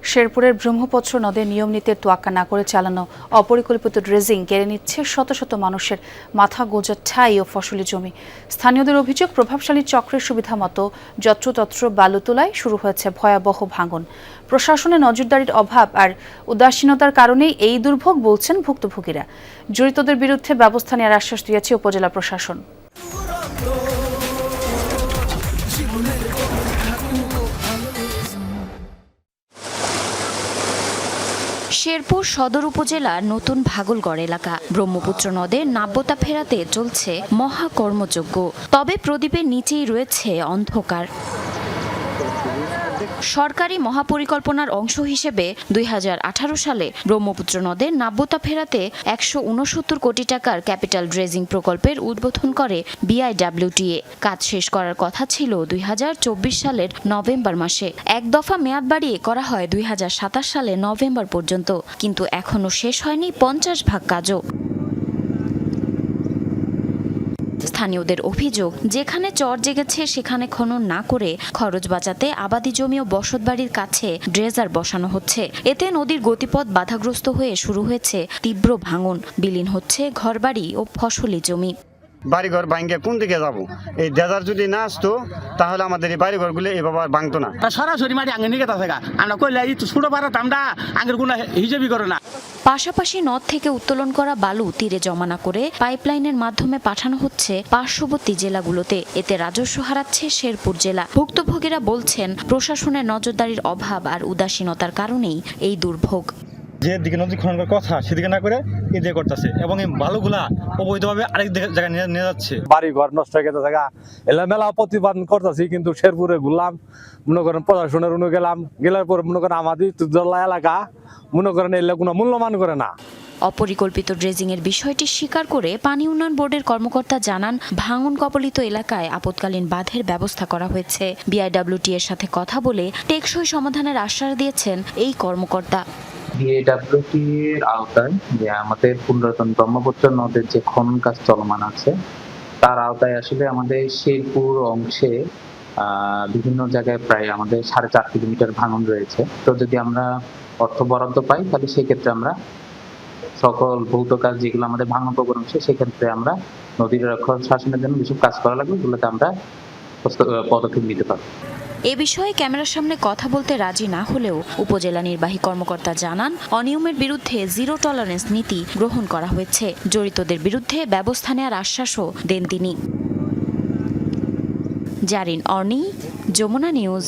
শেরপুরের ব্রহ্মপুত্র নদে নিয়ম নীতির তোয়াক্কা না করে চালানো অপরিকল্পিত ড্রেজিং কেড়ে নিচ্ছে শত শত মানুষের মাথা গোঁজা ঠাই ও ফসলি জমি। স্থানীয়দের অভিযোগ, প্রভাবশালী চক্রের সুবিধা মতো যত্রতত্র বালু তোলায় শুরু হয়েছে ভয়াবহ ভাঙন। প্রশাসনের নজরদারির অভাব আর উদাসীনতার কারণেই এই দুর্ভোগ বলছেন ভুক্তভোগীরা। জড়িতদের বিরুদ্ধে ব্যবস্থা নেওয়ার আশ্বাস দিয়েছে উপজেলা প্রশাসন। শেরপুর সদর উপজেলার নতুন ভাগলগড় এলাকা। ব্রহ্মপুত্র নদের নাব্যতা ফেরাতে চলছে মহাকর্মযজ্ঞ। তবে প্রদীপের নিচেই রয়েছে অন্ধকার। সরকারি মহাপরিকল্পনার অংশ হিসেবে ২০১৮ সালে ব্রহ্মপুত্র নদের নাব্যতা ফেরাতে ১৬৯ কোটি টাকার ক্যাপিটাল ড্রেজিং প্রকল্পের উদ্বোধন করে বিআইডব্লিউটিএ। কাজ শেষ করার কথা ছিল ২০২৪ সালের নভেম্বর মাসে। এক দফা মেয়াদ বাড়িয়ে করা হয় ২০২৭ সালের নভেম্বর পর্যন্ত, কিন্তু এখনও শেষ হয়নি ৫০ ভাগ কাজও। স্থানীয়দের অভিযোগ, যেখানে চর জেগেছে সেখানে খনন না করে খরচ বাঁচাতে আবাদি জমি ও বসতবাড়ির কাছে ড্রেজার বসানো হচ্ছে। এতে নদীর গতিপথ বাধাগ্রস্ত হয়ে শুরু হয়েছে তীব্র ভাঙন। বিলীন হচ্ছে ঘরবাড়ি ও ফসলি জমি। বাড়িঘর ভাঙ্গে কোন দিকে যাব? এই ড্রেজার যদি না আসতো তাহলে আমাদের এই বাড়িঘরগুলো এভাবে আর ভাঙতো না। সরাসরি মাটি আঙ্গে নিয়ে গেছে, আমরা কইলে এই ছোট পাড়া তামডা আঙ্গের কোনো হিসেবই করে না। পাশাপাশি নদ থেকে উত্তোলন করা বালু তীরে জমা না করে পাইপলাইনের মাধ্যমে পাঠানো হচ্ছে পার্শ্ববর্তী জেলাগুলোতে। এতে রাজস্ব হারাচ্ছে শেরপুর জেলা। ভুক্তভোগীরা বলছেন, প্রশাসনের নজরদারির অভাব আর উদাসীনতার কারণেই এই দুর্ভোগ। যে দিকে নদী খনন করার কথা সেদিকে না করে এদিকে করতেছে, এবং এই বালুগুলা অবৈধভাবে আরেক জায়গায় নিয়ে যাচ্ছে। বাড়ি ঘর নষ্ট হয়ে গেছে জায়গা এলা মেলা প্রতিপাদন করতেছি, কিন্তু শেরপুরে ঘুরলাম, মনে করেন প্রশাসনের গেলার পর মনে করেন আমাদের এলাকা মনে করেন এলে কোনো মূল্যমান করে না। অপরিকল্পিত ড্রেজিংয়ের বিষয়টি স্বীকার করে পানি উন্নয়ন বোর্ডের কর্মকর্তা জানান, ভাঙন কবলিত এলাকায় আপৎকালীন বাঁধের ব্যবস্থা করা হয়েছে। বিআইডব্লিউটি এর সাথে কথা বলে টেকসই সমাধানের আশ্বাস দিয়েছেন এই কর্মকর্তা। বিআইডব্লিউটি এর আওতায় যে আমাদের পুনরাতন ব্রহ্মপুত্র নদের যে খনন কাজ চলমান আছে, তার আওতায় আসলে আমাদের শেরপুর অংশে বিভিন্ন জায়গায় প্রায় আমাদের ৪.৫ কিলোমিটার ভাঙন রয়েছে। তো যদি আমরা অর্থ বরাদ্দ পাই তাহলে সেক্ষেত্রে আমরা সকল ভৌত কাজ যেগুলো আমাদের ভাঙন প্রবণ অংশে, সেক্ষেত্রে আমরা নদীর রক্ষণ শাসনের জন্য যেসব কাজ করা লাগবে ওগুলোতে আমরা পদক্ষেপ নিতে পারবো। এ বিষয়ে ক্যামেরার সামনে কথা বলতে রাজি না হলেও উপজেলা নির্বাহী কর্মকর্তা জানান, অনিয়মের বিরুদ্ধে জিরো টলারেন্স নীতি গ্রহণ করা হয়েছে। জড়িতদের বিরুদ্ধে ব্যবস্থা নেওয়ার আশ্বাসও দেন তিনি। জারিন অর্নি, যমুনা নিউজ।